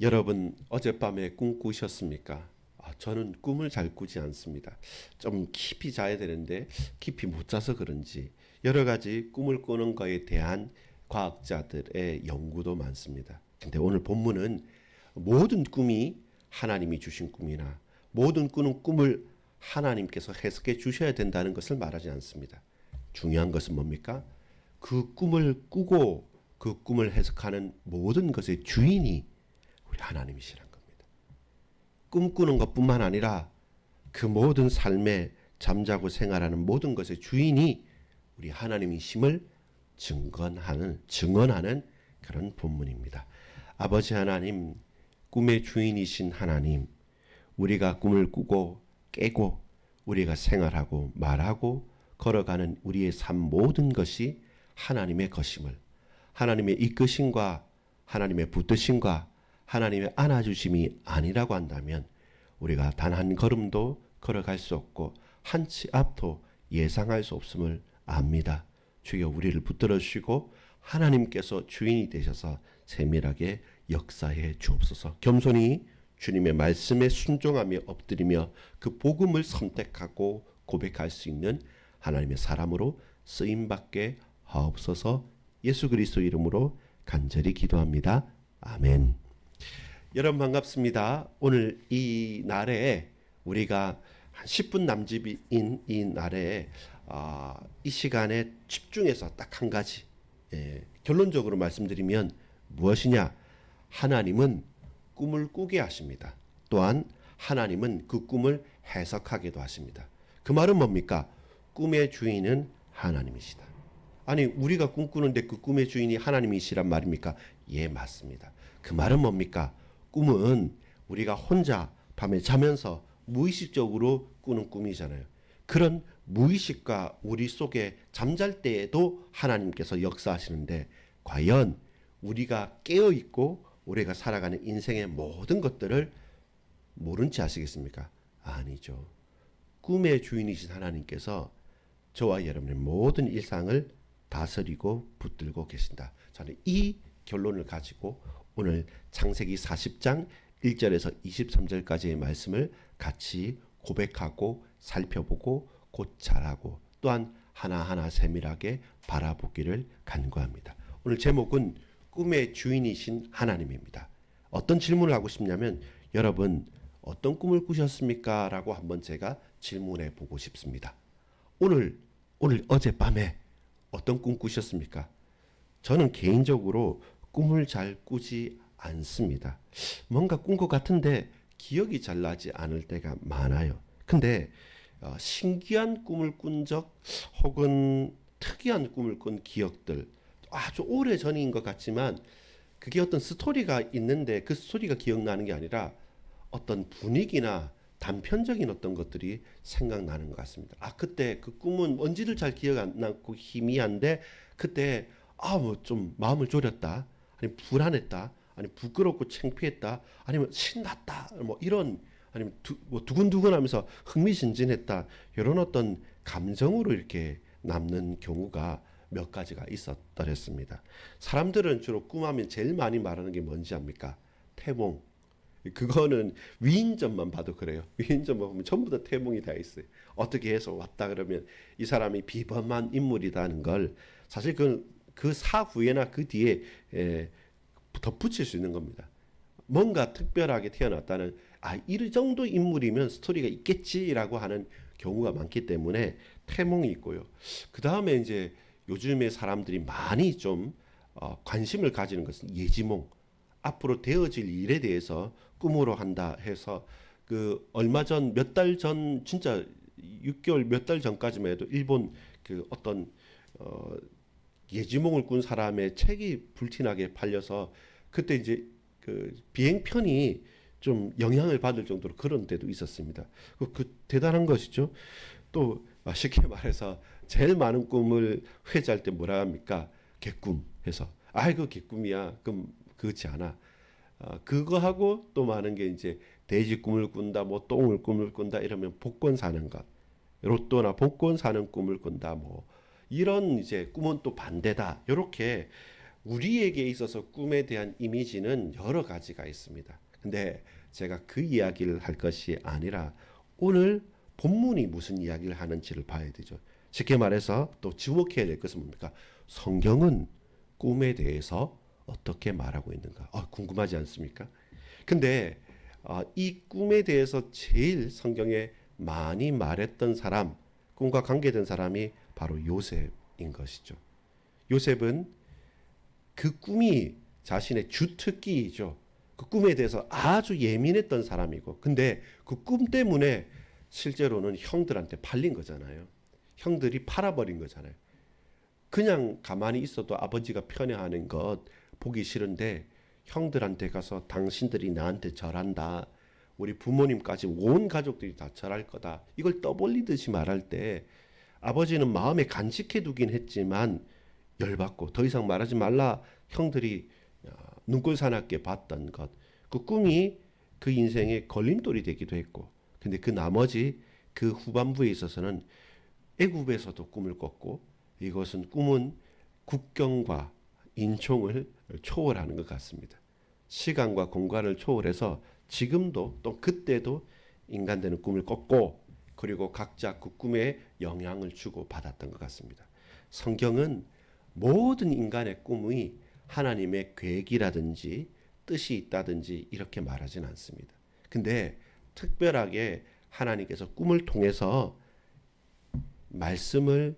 여러분 어젯밤에 꿈 꾸셨습니까? 저는 꿈을 잘 꾸지 않습니다. 좀 깊이 자야 되는데 깊이 못 자서 그런지 여러 가지 꿈을 꾸는 거에 대한 과학자들의 연구도 많습니다. 근데 오늘 본문은 모든 꿈이 하나님이 주신 꿈이나 모든 꾸는 꿈을 하나님께서 해석해 주셔야 된다는 것을 말하지 않습니다. 중요한 것은 뭡니까? 그 꿈을 꾸고 그 꿈을 해석하는 모든 것의 주인이 우리 하나님이시란 겁니다. 꿈꾸는 것뿐만 아니라 그 모든 삶에 잠자고 생활하는 모든 것의 주인이 우리 하나님이심을 증언하는 그런 본문입니다. 아버지 하나님, 꿈의 주인이신 하나님, 우리가 꿈을 꾸고 깨고 우리가 생활하고 말하고 걸어가는 우리의 삶 모든 것이 하나님의 것임을, 하나님의 이끄심과 하나님의 붙드심과 하나님의 안아주심이 아니라고 한다면 우리가 단 한 걸음도 걸어갈 수 없고 한 치 앞도 예상할 수 없음을 압니다. 주여 우리를 붙들어 주시고 하나님께서 주인이 되셔서 세밀하게 역사해 주옵소서. 겸손히 주님의 말씀에 순종하며 엎드리며 그 복음을 선택하고 고백할 수 있는 하나님의 사람으로 쓰임받게 하옵소서. 예수 그리스도 이름으로 간절히 기도합니다. 아멘. 여러분 반갑습니다. 오늘 이 날에 우리가 한 10분 남짓인 이 날에 이 시간에 집중해서 딱 한 가지 결론적으로 말씀드리면 무엇이냐? 하나님은 꿈을 꾸게 하십니다. 또한 하나님은 그 꿈을 해석하기도 하십니다. 그 말은 뭡니까? 꿈의 주인은 하나님이시다. 아니 우리가 꿈꾸는데 그 꿈의 주인이 하나님이시란 말입니까? 예, 맞습니다. 그 말은 뭡니까? 꿈은 우리가 혼자 밤에 자면서 무의식적으로 꾸는 꿈이잖아요. 그런 무의식과 우리 속에 잠잘 때에도 하나님께서 역사하시는데 과연 우리가 깨어있고 우리가 살아가는 인생의 모든 것들을 모른 채 하시겠습니까? 아니죠. 꿈의 주인이신 하나님께서 저와 여러분의 모든 일상을 다스리고 붙들고 계신다. 저는 이 결론을 가지고 오늘 창세기 40장 1절에서 23절까지의 말씀을 같이 고백하고 살펴보고 곧 잘하고 또한 하나하나 세밀하게 바라보기를 간구합니다. 오늘 제목은 꿈의 주인이신 하나님입니다. 어떤 질문을 하고 싶냐면 여러분 어떤 꿈을 꾸셨습니까? 라고 한번 제가 질문해 보고 싶습니다. 오늘 어젯밤에 어떤 꿈 꾸셨습니까? 저는 개인적으로 꿈을 잘 꾸지 않습니다. 뭔가 꾼 것 같은데 기억이 잘 나지 않을 때가 많아요. 근데 신기한 꿈을 꾼 적 혹은 특이한 꿈을 꾼 기억들 아주 오래 전인 것 같지만 그게 어떤 스토리가 있는데 그 스토리가 기억나는 게 아니라 어떤 분위기나 단편적인 어떤 것들이 생각나는 것 같습니다. 그때 그 꿈은 뭔지를 잘 기억 안 나고 희미한데 그때 뭐 좀 마음을 졸였다. 아니면 불안했다. 아니면 부끄럽고 창피했다. 아니면 신났다. 뭐 이런 아니면 두근두근하면서 흥미진진했다. 이런 어떤 감정으로 이렇게 남는 경우가 몇 가지가 있었더랬습니다. 사람들은 주로 꿈하면 제일 많이 말하는 게 뭔지 압니까? 태몽. 그거는 위인전만 봐도 그래요. 위인전만 보면 전부 다 태몽이 다 있어요. 어떻게 해서 왔다 그러면 이 사람이 비범한 인물이라는 걸 사실 그 사후에나 그 뒤에 덧붙일 수 있는 겁니다. 뭔가 특별하게 태어났다는 이 정도 인물이면 스토리가 있겠지라고 하는 경우가 많기 때문에 태몽이 있고요. 그 다음에 이제 요즘에 사람들이 많이 좀 관심을 가지는 것은 예지몽. 앞으로 되어질 일에 대해서 꿈으로 한다 해서 그 얼마 전 몇 달 전 진짜 6개월 몇 달 전까지만 해도 일본 그 어떤 예지몽을 꾼 사람의 책이 불티나게 팔려서 그때 이제 그 비행편이 좀 영향을 받을 정도로 그런 때도 있었습니다. 그 대단한 것이죠. 또 쉽게 말해서 제일 많은 꿈을 회자할 때 뭐라 합니까? 개꿈 해서 그 개꿈이야. 그럼 그렇지 않아. 그거하고 또 많은 게 이제 돼지 꿈을 꾼다, 뭐 똥을 꿈을 꾼다 이러면 복권 사는 것, 로또나 복권 사는 꿈을 꾼다, 뭐 이런 이제 꿈은 또 반대다. 이렇게 우리에게 있어서 꿈에 대한 이미지는 여러 가지가 있습니다. 근데 제가 그 이야기를 할 것이 아니라 오늘 본문이 무슨 이야기를 하는지를 봐야 되죠. 쉽게 말해서 또 주목해야 될 것은 뭡니까? 성경은 꿈에 대해서 어떻게 말하고 있는가? 궁금하지 않습니까? 근데 이 꿈에 대해서 제일 성경에 많이 말했던 사람, 꿈과 관계된 사람이 바로 요셉인 것이죠. 요셉은 그 꿈이 자신의 주특기이죠. 그 꿈에 대해서 아주 예민했던 사람이고, 근데 그 꿈 때문에 실제로는 형들한테 팔린 거잖아요. 형들이 팔아버린 거잖아요. 그냥 가만히 있어도 아버지가 편애하는 것 보기 싫은데 형들한테 가서 당신들이 나한테 절한다. 우리 부모님까지 온 가족들이 다 절할 거다. 이걸 떠벌리듯이 말할 때 아버지는 마음에 간직해 두긴 했지만 열받고 더 이상 말하지 말라 형들이 눈꼴 사납게 봤던 것. 그 꿈이 그 인생의 걸림돌이 되기도 했고 근데 그 나머지 그 후반부에 있어서는 애굽에서도 꿈을 꿨고 이것은 꿈은 국경과 인종을 초월하는 것 같습니다. 시간과 공간을 초월해서 지금도 또 그때도 인간되는 꿈을 꿨고 그리고 각자 그 꿈에 영향을 주고 받았던 것 같습니다. 성경은 모든 인간의 꿈이 하나님의 계획이라든지 뜻이 있다든지 이렇게 말하진 않습니다. 근데 특별하게 하나님께서 꿈을 통해서 말씀을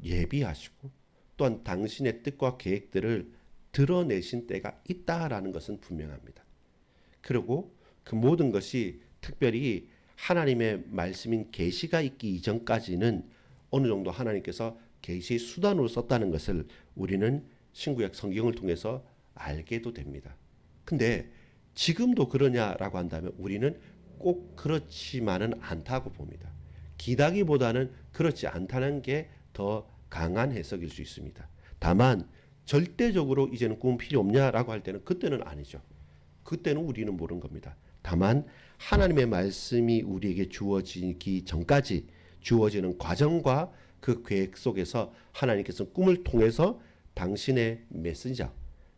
예비하시고 또한 당신의 뜻과 계획들을 드러내신 때가 있다라는 것은 분명합니다. 그리고 그 모든 것이 특별히 하나님의 말씀인 계시가 있기 이전까지는 어느 정도 하나님께서 계시의 수단으로 썼다는 것을 우리는 신구약 성경을 통해서 알게도 됩니다. 근데 지금도 그러냐라고 한다면 우리는 꼭 그렇지만은 않다고 봅니다. 기다기보다는 그렇지 않다는 게 더 강한 해석일 수 있습니다. 다만 절대적으로 이제는 꿈은 필요 없냐라고 할 때는 그때는 아니죠. 그때는 우리는 모르는 겁니다. 다만 하나님의 말씀이 우리에게 주어지기 전까지 주어지는 과정과 그 계획 속에서 하나님께서 꿈을 통해서 당신의 메시저,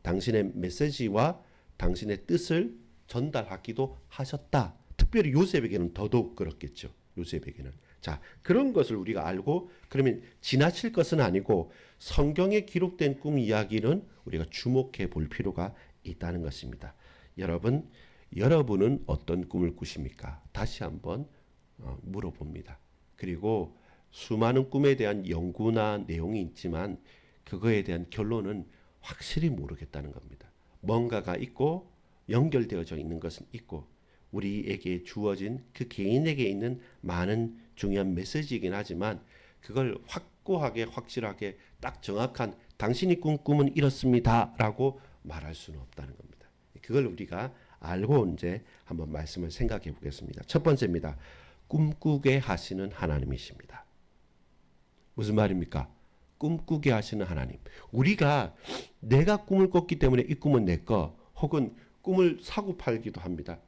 당신의 메시지와 당신의 뜻을 전달하기도 하셨다. 특별히 요셉에게는 더더욱 그렇겠죠. 요셉에게는. 자, 그런 것을 우리가 알고 그러면 지나칠 것은 아니고 성경에 기록된 꿈 이야기는 우리가 주목해 볼 필요가 있다는 것입니다. 여러분은 어떤 꿈을 꾸십니까? 다시 한번 물어봅니다. 그리고 수많은 꿈에 대한 연구나 내용이 있지만 그거에 대한 결론은 확실히 모르겠다는 겁니다. 뭔가가 있고 연결되어져 있는 것은 있고 우리에게 주어진 그 개인에게 있는 많은 중요한 메시지이긴 하지만 그걸 확고하게 확실하게 딱 정확한 당신이 꾼 꿈은 이렇습니다라고 말할 수는 없다는 겁니다. 그걸 우리가 알고 이제 한번 말씀을 생각해 보겠습니다. 첫 번째입니다. 꿈꾸게 하시는 하나님이십니다. 무슨 말입니까? 꿈꾸게 하시는 하나님. 우리가 내가 꿈을 꿨기 때문에 이 꿈은 내 거 혹은 꿈을 사고 팔기도 합니다.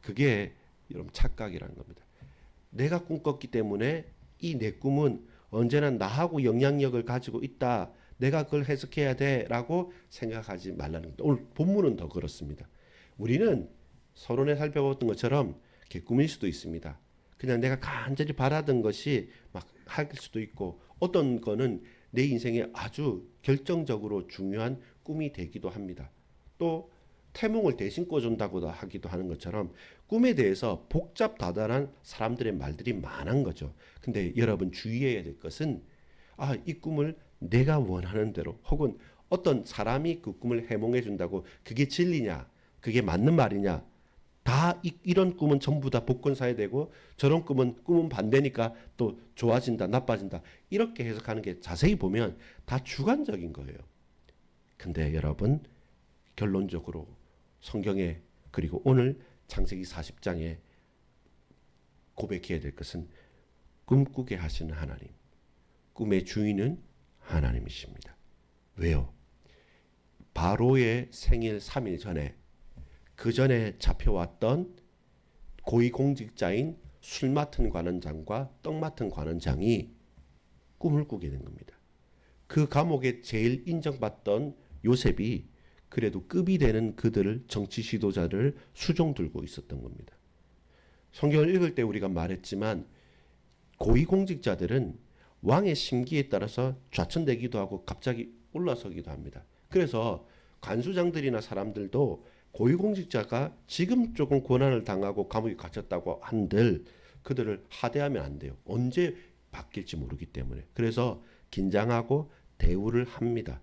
그게 여러분 착각이라는 겁니다. 내가 꿈꿨기 때문에 이 내 꿈은 언제나 나하고 영향력을 가지고 있다. 내가 그걸 해석해야 돼라고 생각하지 말라는 겁니다. 오늘 본문은 더 그렇습니다. 우리는 서론에 살펴봤던 것처럼 꿈일 수도 있습니다. 그냥 내가 간절히 바라던 것이 막 할 수도 있고 어떤 거는 내 인생에 아주 결정적으로 중요한 꿈이 되기도 합니다. 또 태몽을 대신 꿔준다고 하기도 하는 것처럼 꿈에 대해서 복잡다단한 사람들의 말들이 많은 거죠. 근데 여러분 주의해야 될 것은 이 꿈을 내가 원하는 대로 혹은 어떤 사람이 그 꿈을 해몽해 준다고 그게 진리냐 그게 맞는 말이냐 다 이런 꿈은 전부 다 복권 사야 되고 저런 꿈은 반대니까 또 좋아진다 나빠진다 이렇게 해석하는 게 자세히 보면 다 주관적인 거예요. 근데 여러분 결론적으로 성경에 그리고 오늘 창세기 40장에 고백해야 될 것은 꿈꾸게 하시는 하나님, 꿈의 주인은 하나님이십니다. 왜요? 바로의 생일 3일 전에 그 전에 잡혀왔던 고위공직자인 술 맡은 관원장과 떡 맡은 관원장이 꿈을 꾸게 된 겁니다. 그 감옥에 제일 인정받던 요셉이 그래도 급이 되는 그들을 정치 지도자를 수종 들고 있었던 겁니다. 성경을 읽을 때 우리가 말했지만 고위공직자들은 왕의 심기에 따라서 좌천되기도 하고 갑자기 올라서기도 합니다. 그래서 관수장들이나 사람들도 고위공직자가 지금 조금 고난을 당하고 감옥에 갇혔다고 한들 그들을 하대하면 안 돼요. 언제 바뀔지 모르기 때문에. 그래서 긴장하고 대우를 합니다.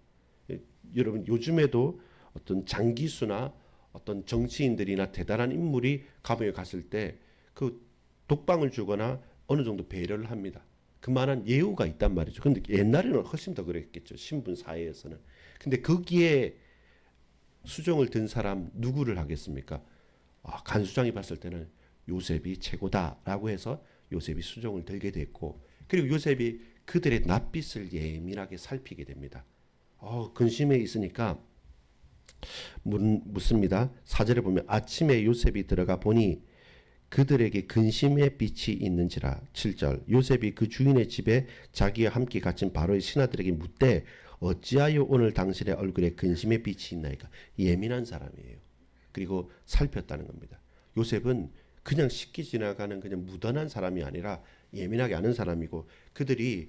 여러분 요즘에도 어떤 장기수나 어떤 정치인들이나 대단한 인물이 감옥에 갔을 때 그 독방을 주거나 어느 정도 배려를 합니다. 그만한 예우가 있단 말이죠. 근데 옛날에는 훨씬 더 그랬겠죠. 신분 사회에서는. 근데 거기에 수종을 든 사람 누구를 하겠습니까? 간수장이 봤을 때는 요셉이 최고다라고 해서 요셉이 수종을 들게 됐고, 그리고 요셉이 그들의 낯빛을 예민하게 살피게 됩니다. 근심해 있으니까 묻습니다. 4절에 보면 아침에 요셉이 들어가 보니 그들에게 근심의 빛이 있는지라. 7절 요셉이 그 주인의 집에 자기와 함께 갇힌 바로의 신하들에게 묻되 어찌하여 오늘 당신의 얼굴에 근심의 빛이 있나이까. 예민한 사람이에요. 그리고 살폈다는 겁니다. 요셉은 그냥 쉽게 지나가는 그냥 무던한 사람이 아니라 예민하게 아는 사람이고, 그들이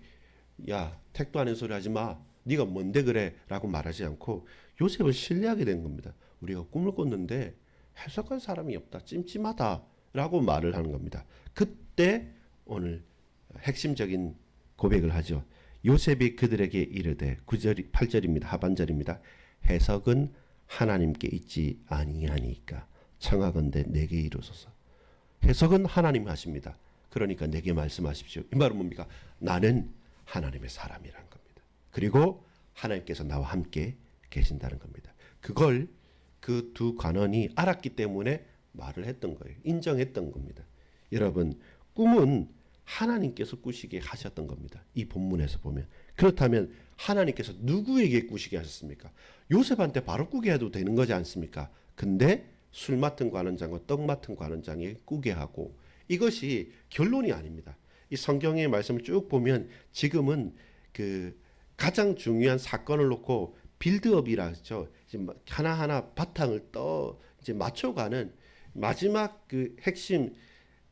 야 택도 아닌 소리 하지 마, 네가 뭔데 그래 라고 말하지 않고 요셉을 신뢰하게 된 겁니다. 우리가 꿈을 꿨는데 해석할 사람이 없다, 찜찜하다 라고 말을 하는 겁니다. 그때 오늘 핵심적인 고백을 하죠. 요셉이 그들에게 이르되 9절 8절입니다. 하반절입니다. 해석은 하나님께 있지 아니하니까 청하건대 내게 이루소서. 해석은 하나님 하십니다. 그러니까 내게 말씀하십시오. 이 말은 뭡니까? 나는 하나님의 사람이란 겁니다. 그리고 하나님께서 나와 함께 계신다는 겁니다. 그걸 그 두 관원이 알았기 때문에 말을 했던 거예요. 인정했던 겁니다. 여러분, 꿈은 하나님께서 꾸시게 하셨던 겁니다. 이 본문에서 보면. 그렇다면 하나님께서 누구에게 꾸시게 하셨습니까? 요셉한테 바로 꾸게 해도 되는 거지 않습니까? 근데 술 맡은 관원장과 떡 맡은 관원장에 꾸게 하고, 이것이 결론이 아닙니다. 이 성경의 말씀을 쭉 보면 지금은 그 가장 중요한 사건을 놓고 빌드업이라 하죠. 하나하나 바탕을 이제 맞춰가는 마지막 그 핵심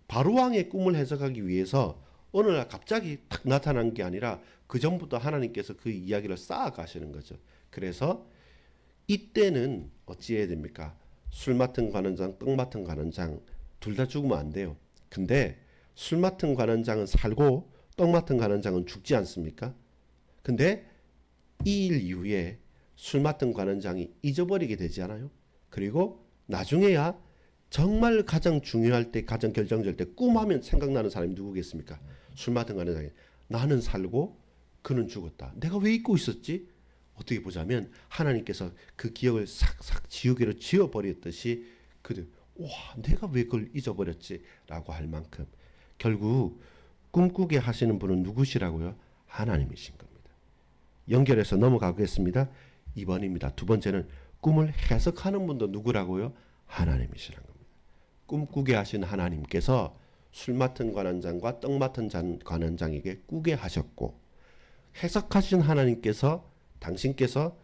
바로왕의 꿈을 해석하기 위해서 어느 날 갑자기 탁 나타난 게 아니라 그 전부터 하나님께서 그 이야기를 쌓아가시는 거죠. 그래서 이때는 어찌해야 됩니까? 술 맡은 관원장, 떡 맡은 관원장 둘 다 죽으면 안 돼요. 근데 술 맡은 관원장은 살고 떡 맡은 관원장은 죽지 않습니까? 근데 이 일 이후에 술 맡은 관원장이 잊어버리게 되지 않아요? 그리고 나중에야 정말 가장 중요할 때, 가장 결정될 때 꿈하면 생각나는 사람이 누구겠습니까? 술 맡은 관원장이 나는 살고 그는 죽었다. 내가 왜 잊고 있었지? 어떻게 보자면 하나님께서 그 기억을 싹싹 지우개로 지워버렸듯이 그들 와 내가 왜 그걸 잊어버렸지? 라고 할 만큼 결국 꿈꾸게 하시는 분은 누구시라고요? 하나님이신 겁니다. 연결해서 넘어가겠습니다. 2번입니다. 두 번째는 꿈을 해석하는 분도 누구라고요? 하나님이시라는 겁니다. 꿈꾸게 하신 하나님께서 술 맡은 관원장과 떡 맡은 관원장에게 꾸게 하셨고, 해석하신 하나님께서 당신께서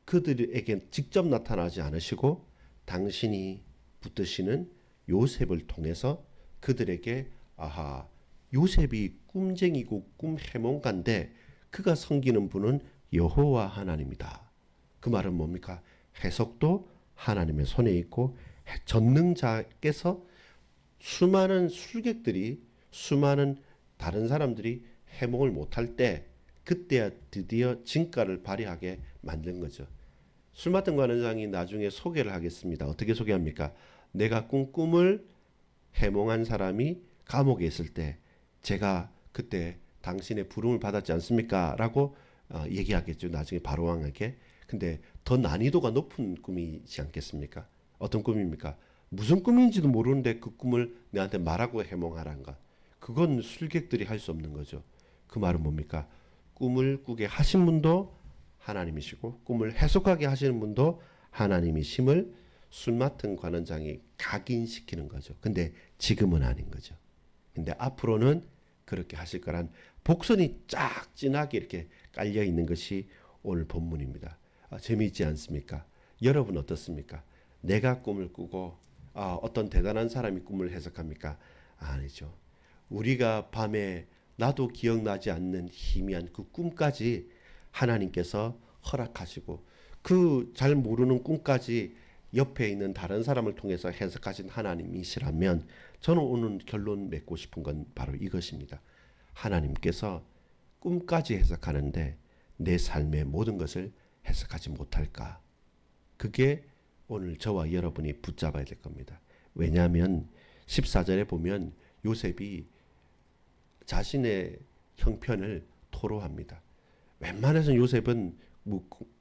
그들에게 직접 나타나지 않으시고 당신이 붙드시는 요셉을 통해서 그들에게 요셉이 꿈쟁이고 꿈 해몽가인데 그가 섬기는 분은 여호와 하나님이다. 그 말은 뭡니까? 해석도 하나님의 손에 있고 전능자께서 수많은 술객들이 수많은 다른 사람들이 해몽을 못할 때 그때야 드디어 진가를 발휘하게 만든 거죠. 술 맡은 관원장이 나중에 소개를 하겠습니다. 어떻게 소개합니까? 내가 꾼 꿈을 해몽한 사람이 감옥에 있을 때 제가 그때 당신의 부름을 받았지 않습니까? 라고 얘기하겠죠. 나중에 바로왕에게. 근데 더 난이도가 높은 꿈이지 않겠습니까? 어떤 꿈입니까? 무슨 꿈인지도 모르는데 그 꿈을 내한테 말하고 해몽하란가. 그건 술객들이 할 수 없는 거죠. 그 말은 뭡니까? 꿈을 꾸게 하신 분도 하나님이시고 꿈을 해석하게 하시는 분도 하나님이심을 술 맡은 관원장이 각인시키는 거죠. 근데 지금은 아닌 거죠. 근데 앞으로는 그렇게 하실 거란 복선이 쫙 진하게 이렇게 깔려 있는 것이 오늘 본문입니다. 재미있지 않습니까? 여러분 어떻습니까? 내가 꿈을 꾸고 어떤 대단한 사람이 꿈을 해석합니까? 아니죠. 우리가 밤에 나도 기억나지 않는 희미한 그 꿈까지 하나님께서 허락하시고 그 잘 모르는 꿈까지 옆에 있는 다른 사람을 통해서 해석하신 하나님이시라면 저는 오늘 결론 맺고 싶은 건 바로 이것입니다. 하나님께서 꿈까지 해석하는데 내 삶의 모든 것을 해석하지 못할까? 그게 오늘 저와 여러분이 붙잡아야 될 겁니다. 왜냐하면 14절에 보면 요셉이 자신의 형편을 토로합니다. 웬만해서는 요셉은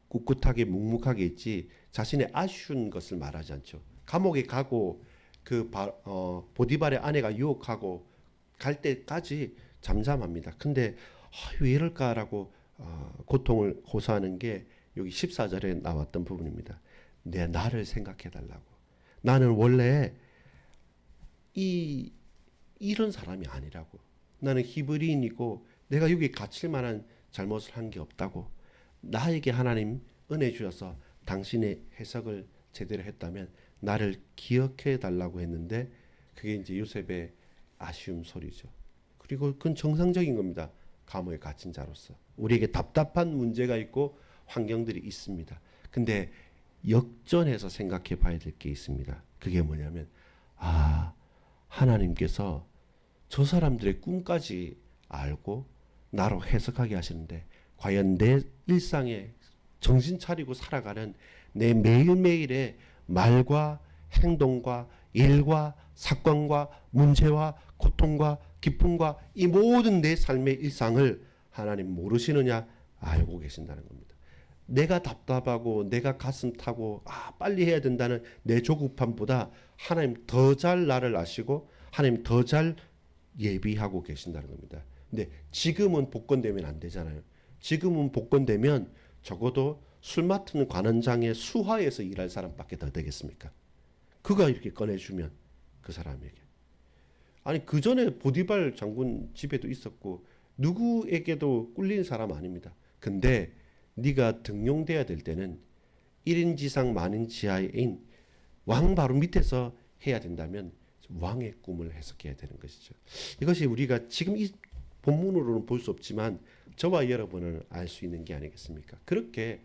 꿋꿋하게 묵묵하게 있지 자신의 아쉬운 것을 말하지 않죠. 감옥에 가고 보디발의 아내가 유혹하고 갈 때까지 잠잠합니다. 근데 왜 이럴까라고 고통을 호소하는 게 여기 14절에 나왔던 부분입니다. 나를 생각해 달라고. 나는 원래 이런 사람이 아니라고. 나는 히브리인이고 내가 여기 갇힐 만한 잘못을 한 게 없다고. 나에게 하나님 은혜 주셔서 당신의 해석을 제대로 했다면 나를 기억해 달라고 했는데 그게 이제 요셉의 아쉬움 소리죠. 그리고 그건 정상적인 겁니다. 감옥에 갇힌 자로서. 우리에게 답답한 문제가 있고 환경들이 있습니다. 근데 역전해서 생각해 봐야 될 게 있습니다. 그게 뭐냐면 하나님께서 저 사람들의 꿈까지 알고 나로 해석하게 하시는데 과연 내 일상에 정신 차리고 살아가는 내 매일매일의 말과 행동과 일과 사건과 문제와 고통과 기쁨과 이 모든 내 삶의 일상을 하나님 모르시느냐? 알고 계신다는 겁니다. 내가 답답하고 내가 가슴 타고 빨리 해야 된다는 내 조급함보다 하나님 더 잘 나를 아시고 하나님 더 잘 예비하고 계신다는 겁니다. 근데 지금은 복권되면 안 되잖아요. 지금은 복권되면 적어도 술 맡는 관원장의 수하에서 일할 사람밖에 더 되겠습니까? 그가 이렇게 꺼내주면 그 사람에게. 아니 그 전에 보디발 장군 집에도 있었고 누구에게도 꿀리는 사람 아닙니다. 근데 네가 등용돼야 될 때는 1인 지상 만인 지하인 왕 바로 밑에서 해야 된다면 왕의 꿈을 해석해야 되는 것이죠. 이것이 우리가 지금 이 본문으로는 볼 수 없지만 저와 여러분은 알 수 있는 게 아니겠습니까? 그렇게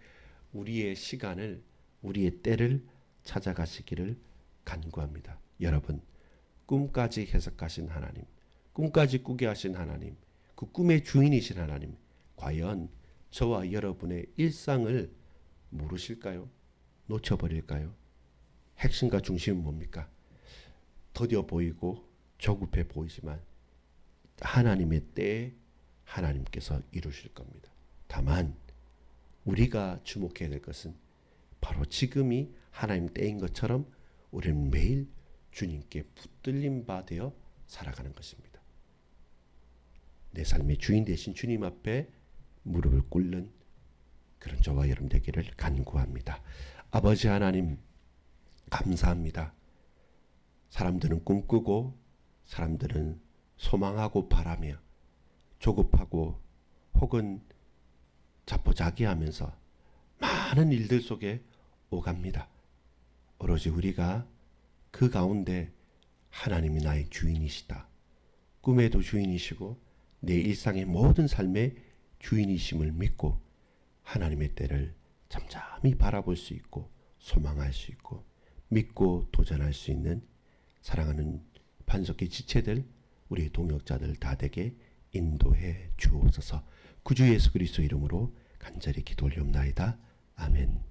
우리의 시간을 우리의 때를 찾아가시기를 간구합니다. 여러분 꿈까지 해석하신 하나님, 꿈까지 꾸게 하신 하나님, 그 꿈의 주인이신 하나님 과연 저와 여러분의 일상을 모르실까요? 놓쳐버릴까요? 핵심과 중심은 뭡니까? 더뎌 보이고 조급해 보이지만 하나님의 때에 하나님께서 이루실 겁니다. 다만 우리가 주목해야 될 것은 바로 지금이 하나님 때인 것처럼 우리는 매일 주님께 붙들림 바 되어 살아가는 것입니다. 내 삶의 주인 되신 주님 앞에 무릎을 꿇는 그런 저와 여러분 되기를 간구합니다. 아버지 하나님 감사합니다. 사람들은 꿈꾸고 사람들은 소망하고 바라며 조급하고 혹은 자포자기하면서 많은 일들 속에 오갑니다. 오로지 우리가 그 가운데 하나님이 나의 주인이시다. 꿈에도 주인이시고 내 일상의 모든 삶의 주인이심을 믿고 하나님의 때를 잠잠히 바라볼 수 있고 소망할 수 있고 믿고 도전할 수 있는 사랑하는 반석기 지체들 우리의 동역자들 다 되게 인도해 주옵소서. 구주 예수 그리스도 이름으로 간절히 기도 올리옵나이다. 아멘.